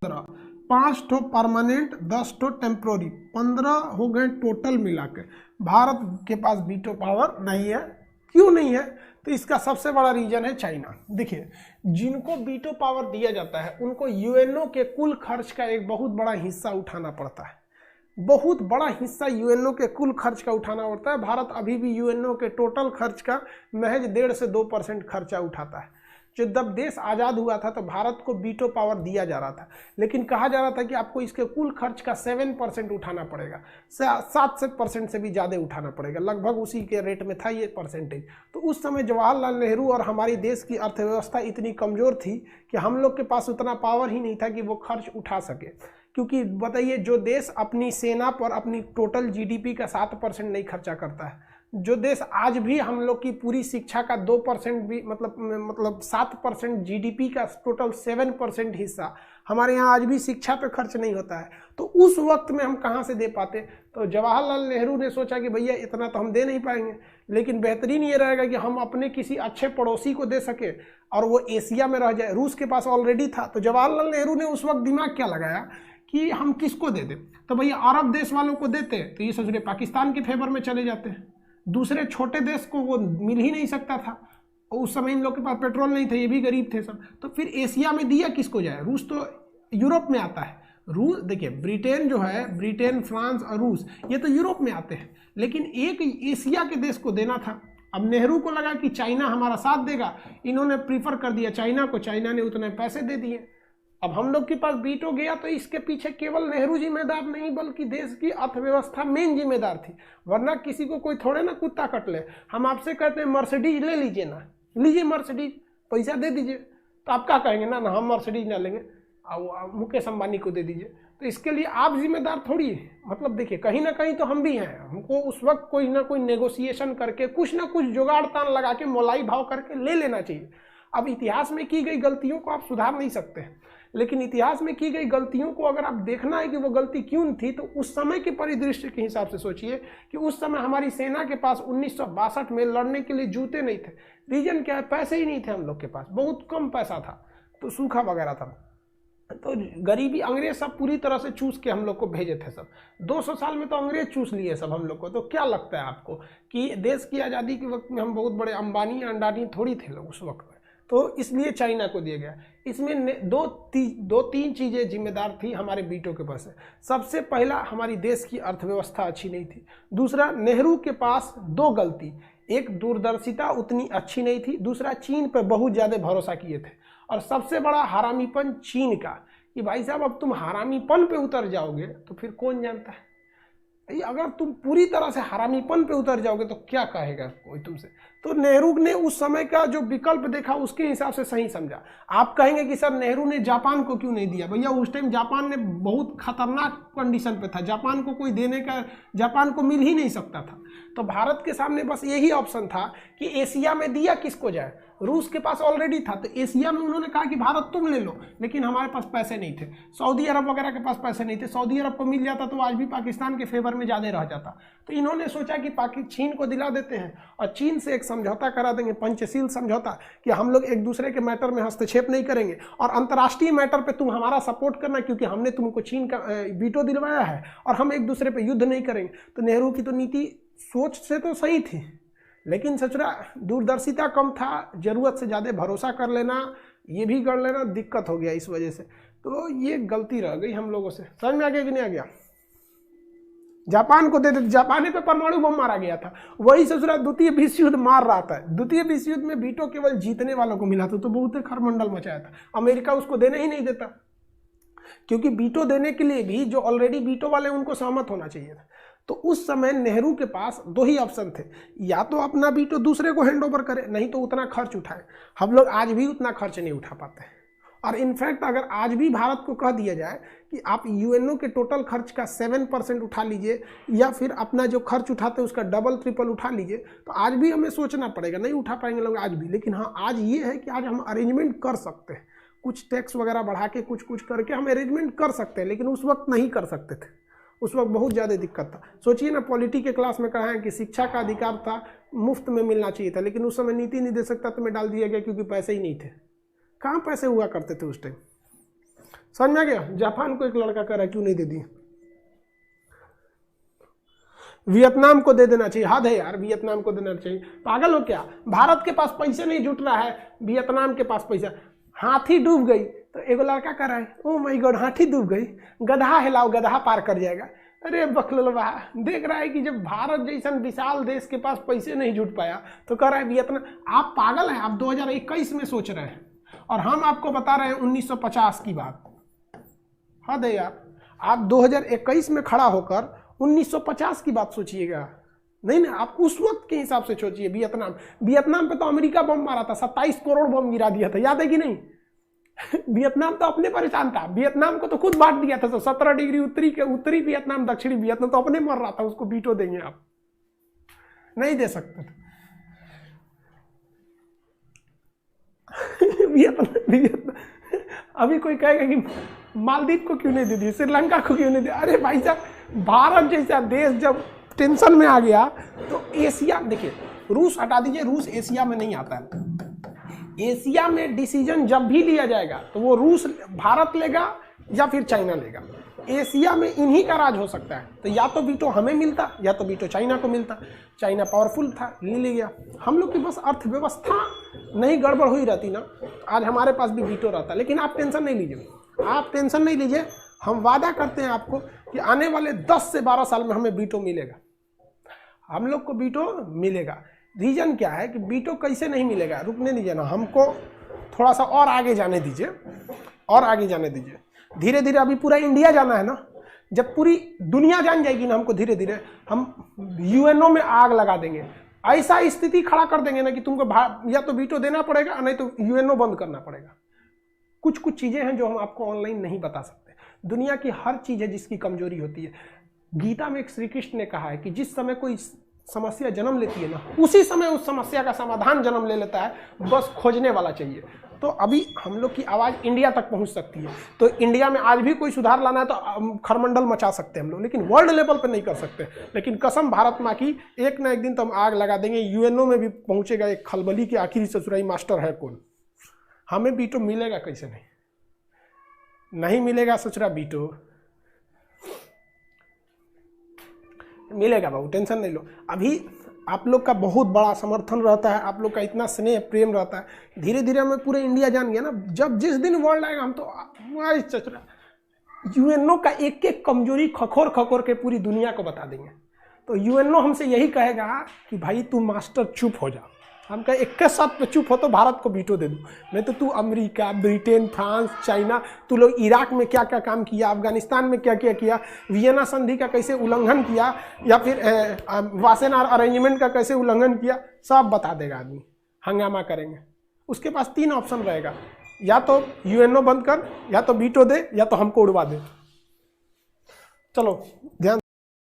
15, 5 ठो परमानेंट, 10 ठो टेम्प्रोरी, 15 हो गए टोटल मिला के। भारत के पास वीटो पावर नहीं है। क्यों नहीं है? तो इसका सबसे बड़ा रीजन है चाइना। देखिए, जिनको वीटो पावर दिया जाता है उनको यूएनओ के कुल खर्च का एक बहुत बड़ा हिस्सा उठाना पड़ता है। बहुत बड़ा हिस्सा यूएनओ के कुल खर्च का उठाना पड़ता है। भारत अभी भी यूएनओ के टोटल खर्च का महज 1.5 से 2% खर्चा उठाता है। जब देश आज़ाद हुआ था तो भारत को वीटो पावर दिया जा रहा था, लेकिन कहा जा रहा था कि आपको इसके कुल खर्च का 7% उठाना पड़ेगा, 7% से भी ज़्यादा उठाना पड़ेगा। लगभग उसी के रेट में था ये परसेंटेज। तो उस समय जवाहरलाल नेहरू और हमारी देश की अर्थव्यवस्था इतनी कमज़ोर थी कि हम लोग के पास उतना पावर ही नहीं था कि वो खर्च उठा सके। क्योंकि बताइए, जो देश अपनी सेना पर अपनी टोटल जीडीपी का 7% नहीं खर्चा करता है, जो देश आज भी हम लोग की पूरी शिक्षा का 2% भी मतलब 7% जीडीपी का टोटल 7% हिस्सा हमारे यहाँ आज भी शिक्षा पे खर्च नहीं होता है, तो उस वक्त में हम कहाँ से दे पाते? तो जवाहरलाल नेहरू ने सोचा कि भैया इतना तो हम दे नहीं पाएंगे, लेकिन बेहतरीन ये रहेगा कि हम अपने किसी अच्छे पड़ोसी को दे सके और वो एशिया में रह जाए। रूस के पास ऑलरेडी था, तो जवाहरलाल नेहरू ने उस वक्त दिमाग क्या लगाया कि हम किसको दे दें? तो भैया अरब देश वालों को देते तो ये सोच रहे पाकिस्तान के फेवर में चले जाते हैं। दूसरे छोटे देश को वो मिल ही नहीं सकता था, और उस समय इन लोग के पास पेट्रोल नहीं था, ये भी गरीब थे सब। तो फिर एशिया में दिया किसको जाए? रूस तो यूरोप में आता है। रूस देखिए, ब्रिटेन जो है, ब्रिटेन, फ्रांस और रूस, ये तो यूरोप में आते हैं, लेकिन एक एशिया के देश को देना था। अब नेहरू को लगा कि चाइना हमारा साथ देगा, इन्होंने प्रीफर कर दिया चाइना को, चाइना ने उतने पैसे दे दिए। अब हम लोग के पास वीटो गया तो इसके पीछे केवल नेहरू जिम्मेदार नहीं, बल्कि देश की अर्थव्यवस्था मेन जिम्मेदार थी। वरना किसी को कोई थोड़े ना कुत्ता कट ले। हम आपसे कहते हैं मर्सिडीज ले लीजिए ना, लीजिए मर्सिडीज, पैसा दे दीजिए, तो आप क्या कहेंगे? ना ना, हम मर्सिडीज ना लेंगे, मुकेश अंबानी को दे दीजिए। तो इसके लिए आप जिम्मेदार थोड़ी है। मतलब देखिए, कहीं ना कहीं तो हम भी हैं। हमको उस वक्त कोई ना कोई नेगोशिएशन करके, कुछ ना कुछ जुगाड़ तान लगा के, मोलाई भाव करके ले लेना चाहिए। अब इतिहास में की गई गलतियों को आप सुधार नहीं सकते, लेकिन इतिहास में की गई गलतियों को अगर आप देखना है कि वो गलती क्यों थी, तो उस समय के परिदृश्य के हिसाब से सोचिए कि उस समय हमारी सेना के पास 1962 में लड़ने के लिए जूते नहीं थे। रीजन क्या है? पैसे ही नहीं थे हम लोग के पास, बहुत कम पैसा था, तो सूखा वगैरह था, तो गरीबी, अंग्रेज सब पूरी तरह से चूस के हम लोग को भेजे थे सब। 200 साल में तो अंग्रेज चूस लिए सब हम लोग को। तो क्या लगता है आपको कि देश की आज़ादी के वक्त में हम बहुत बड़े अंबानी अंडानी थोड़ी थे लोग उस वक्त में? तो इसलिए चाइना को दिया गया। इसमें दो तीन चीज़ें जिम्मेदार थी हमारे वीटो के पास। सबसे पहला, हमारी देश की अर्थव्यवस्था अच्छी नहीं थी। दूसरा, नेहरू के पास 2 गलती, एक दूरदर्शिता उतनी अच्छी नहीं थी, दूसरा चीन पर बहुत ज़्यादा भरोसा किए थे, और सबसे बड़ा हरामीपन चीन का, कि भाई साहब अब तुम हरामीपन पे उतर जाओगे तो फिर कौन जानता है, अगर तुम पूरी तरह से हरामीपन पे उतर जाओगे तो क्या कहेगा कोई तुमसे। तो नेहरू ने उस समय का जो विकल्प देखा उसके हिसाब से सही समझा। आप कहेंगे कि सर नेहरू ने जापान को क्यों नहीं दिया? भैया उस टाइम जापान ने बहुत खतरनाक कंडीशन पे था, जापान को कोई देने का, जापान को मिल ही नहीं सकता था। तो भारत के सामने बस यही ऑप्शन था कि एशिया में दिया किसको जाए। रूस के पास ऑलरेडी था, तो एशिया में उन्होंने कहा कि भारत तुम ले लो, लेकिन हमारे पास पैसे नहीं थे। सऊदी अरब वगैरह के पास पैसे नहीं थे, सऊदी अरब को मिल जाता तो आज भी पाकिस्तान के फेवर में ज़्यादा रह जाता। तो इन्होंने सोचा कि चीन को दिला देते हैं और चीन से एक समझौता करा देंगे, पंचशील समझौता, कि हम लोग एक दूसरे के मैटर में हस्तक्षेप नहीं करेंगे और अंतर्राष्ट्रीय मैटर पे तुम हमारा सपोर्ट करना, क्योंकि हमने तुमको चीन का वीटो दिलवाया है, और हम एक दूसरे पे युद्ध नहीं करेंगे। तो नेहरू की तो नीति सोच से तो सही थी, लेकिन सचरा दूरदर्शिता कम था, जरूरत से ज़्यादा भरोसा कर लेना, ये भी कर लेना, दिक्कत हो गया इस वजह से। तो ये गलती रह गई हम लोगों से। समझ में आ गया कि नहीं आ गया? जापान को दे देते, जापान पे परमाणु बम मारा गया था, वही ससुरा द्वितीय विश्व युद्ध मार रहा था। द्वितीय विश्व युद्ध में वीटो केवल जीतने वालों को मिला था, तो बहुत खरमंडल मचाया था। अमेरिका उसको देने ही नहीं देता, क्योंकि वीटो देने के लिए भी जो ऑलरेडी वीटो वाले उनको सहमत होना चाहिए था। तो उस समय नेहरू के पास 2 ही ऑप्शन थे, या तो अपना वीटो दूसरे को हैंड ओवर करे, नहीं तो उतना खर्च उठाए। हम लोग आज भी उतना खर्च नहीं उठा पाते हैं। और इनफैक्ट अगर आज भी भारत को कह दिया जाए कि आप यूएनओ के टोटल खर्च का 7% उठा लीजिए, या फिर अपना जो खर्च उठाते हैं उसका डबल ट्रिपल उठा लीजिए, तो आज भी हमें सोचना पड़ेगा, नहीं उठा पाएंगे लोग आज भी। लेकिन हाँ, आज ये है कि आज हम अरेंजमेंट कर सकते हैं, कुछ टैक्स वगैरह बढ़ा के कुछ करके हम अरेंजमेंट कर सकते हैं, लेकिन उस वक्त नहीं कर सकते थे। उस वक्त बहुत ज़्यादा दिक्कत था। सोचिए ना, पॉलिटी के क्लास में कहा है कि शिक्षा का अधिकार था, मुफ्त में मिलना चाहिए था, लेकिन उस समय नीति निर्देशक तत्व में डाल दिया गया क्योंकि पैसे ही नहीं थे। कहाँ पैसे हुआ करते थे उस टाइम? समझ में आ गया? जापान को एक लड़का कह रहा है क्यों नहीं दे दिए, वियतनाम को दे देना चाहिए। हद है यार, वियतनाम को देना चाहिए, पागल हो क्या? भारत के पास पैसे नहीं जुट रहा है, वियतनाम के पास पैसा। हाथी डूब गई तो एगो लड़का कह रहा है ओ माय गॉड हाथी डूब गई, गधा हिलाओ गधा पार कर जाएगा। अरे बकलवा, देख रहा है कि जब भारत जैसा विशाल देश के पास पैसे नहीं जुट पाया तो कह रहा है वियतनाम। आप पागल हैं, आप 2021 में सोच रहे हैं और हम आपको बता रहे हैं 1950 की बात। हद है यार, आप 2021 में खड़ा होकर 1950 की बात सोचिएगा। नहीं ना, आप उस वक्त के हिसाब से सोचिए। वियतनाम पे तो अमेरिका बम मारा था, 27 करोड़ बम गिरा दिया था, याद है कि नहीं? वियतनाम तो अपने परेशान था, वियतनाम को तो खुद बांट दिया था। 17 डिग्री उत्तरी वियतनाम, दक्षिणी वियतनाम तो अपने मर रहा था, उसको वीटो देंगे आप? नहीं दे सकते। वियतनाम अभी कोई कहेगा कि मालदीव को क्यों नहीं दे दी, श्रीलंका को क्यों नहीं दिया? अरे भाई साहब, भारत जैसा देश जब टेंशन में आ गया तो एशिया, देखिए रूस हटा दीजिए, रूस एशिया में नहीं आता है। एशिया में डिसीजन जब भी लिया जाएगा तो वो रूस, भारत लेगा या फिर चाइना लेगा। एशिया में इन्हीं का राज हो सकता है। तो या तो वीटो हमें मिलता या तो वीटो चाइना को मिलता। चाइना पावरफुल था, ले गया। हम लोग की बस अर्थव्यवस्था नहीं गड़बड़ हुई रहती ना, आज हमारे पास भी वीटो रहता। लेकिन आप टेंशन नहीं लीजिए, आप टेंशन नहीं लीजिए, हम वादा करते हैं आपको कि आने वाले 10 से 12 साल में हमें वीटो मिलेगा, हम लोग को वीटो मिलेगा। रीजन क्या है कि वीटो कैसे नहीं मिलेगा, रुकने दीजिए ना, हमको थोड़ा सा और आगे जाने दीजिए, और आगे जाने दीजिए। धीरे धीरे अभी पूरा इंडिया जाना है ना, जब पूरी दुनिया जान जाएगी ना हमको, धीरे धीरे हम यूएनओ में आग लगा देंगे। ऐसा स्थिति खड़ा कर देंगे ना कि तुमको या तो वीटो देना पड़ेगा नहीं तो यूएनओ बंद करना पड़ेगा। कुछ कुछ चीजें हैं जो हम आपको ऑनलाइन नहीं बता सकते। दुनिया की हर चीज है जिसकी कमजोरी होती है। गीता में एक श्री कृष्ण ने कहा है कि जिस समय कोई समस्या जन्म लेती है ना, उसी समय उस समस्या का समाधान जन्म ले लेता है, बस खोजने वाला चाहिए। तो अभी हम लोग की आवाज़ इंडिया तक पहुंच सकती है। तो इंडिया में आज भी कोई सुधार लाना है तो खरमंडल मचा सकते हैं हम लोग, लेकिन वर्ल्ड लेवल पे नहीं कर सकते। लेकिन कसम भारत माँ की, एक ना एक दिन तो हम आग लगा देंगे। यूएनओ में भी पहुंचेगा एक खलबली की आखिरी ससुराई मास्टर है कौन। हमें वीटो मिलेगा कैसे नहीं मिलेगा ससुरा वीटो, मिलेगा बाबू, टेंशन नहीं लो। अभी आप लोग का बहुत बड़ा समर्थन रहता है, आप लोग का इतना स्नेह प्रेम रहता है। धीरे धीरे हमें पूरे इंडिया जान गया ना, जब जिस दिन वर्ल्ड आएगा हम तो हमारी चचरा यूएनओ का एक एक कमजोरी खखोर खखोर के पूरी दुनिया को बता देंगे। तो यूएनओ हमसे यही कहेगा कि भाई तू मास्टर चुप हो जा। हम कहे 21 साथ पे चुप हो तो भारत को वीटो दे दूँ, नहीं तो तू अमेरिका, ब्रिटेन, फ्रांस, चाइना, तू लोग इराक में क्या क्या काम किया, अफगानिस्तान में क्या क्या किया, वियना संधि का कैसे उल्लंघन किया, या फिर वासेनार अरेंजमेंट का कैसे उल्लंघन किया, सब बता देगा आदमी। हंगामा करेंगे। उसके पास 3 ऑप्शन रहेगा, या तो यूएनओ बंद कर, या तो वीटो दे, या तो हमको उड़वा दे। चलो ध्यान